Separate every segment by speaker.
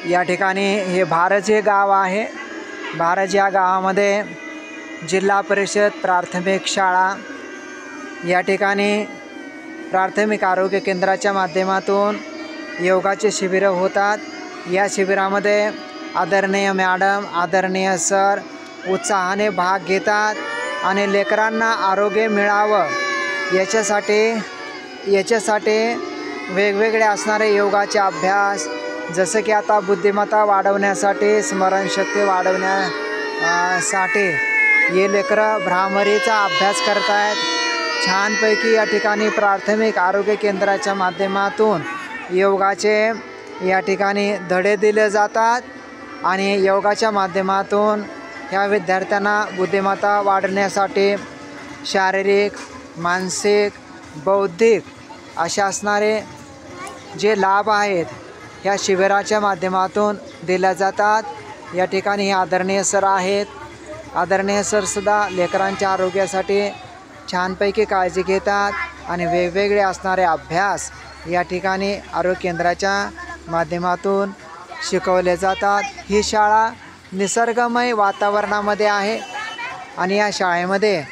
Speaker 1: या ठिकाणी हे भारज हे गाव आहे। भारज या गावामध्ये जिल्हा परिषद प्राथमिक शाळा, या ठिकाणी प्राथमिक आरोग्य केंद्राच्या माध्यमातून योगाचे शिबिरं होतात। या शिबिरामध्ये आदरणीय मॅडम, आदरणीय सर उत्साहाने भाग घेतात आणि लेकरांना आरोग्य मिळावं याच्यासाठी वेगवेगळे असणारे योगाचे अभ्यास, जसं की आता बुद्धिमत्ता वाढवण्यासाठी, स्मरणशक्ती वाढवण्यासाठी हे लेकरं भ्रामरीचा अभ्यास करत आहेत। छानपैकी या ठिकाणी प्राथमिक आरोग्य केंद्राच्या माध्यमातून योगाचे या ठिकाणी धडे दिले जातात आणि योगाच्या माध्यमातून ह्या विद्यार्थ्यांना बुद्धिमत्ता वाढवण्यासाठी शारीरिक, मानसिक, बौद्धिक असे असणारे जे लाभ आहेत ह्या शिबिराच्या माध्यमातून दिल्या जातात। या ठिकाणी हे आदरणीय सर आहेत। आदरणीय सरसुद्धा लेकरांच्या आरोग्यासाठी छानपैकी काळजी घेतात आणि वेगवेगळे असणारे अभ्यास या ठिकाणी आरोग्य केंद्राच्या माध्यमातून शिकवले जातात। ही शाळा निसर्गमय वातावरणामध्ये आहे आणि या शाळेमध्ये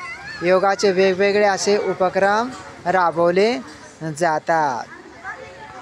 Speaker 1: योगाचे वेगवेगळे असे उपक्रम राबवले जातात।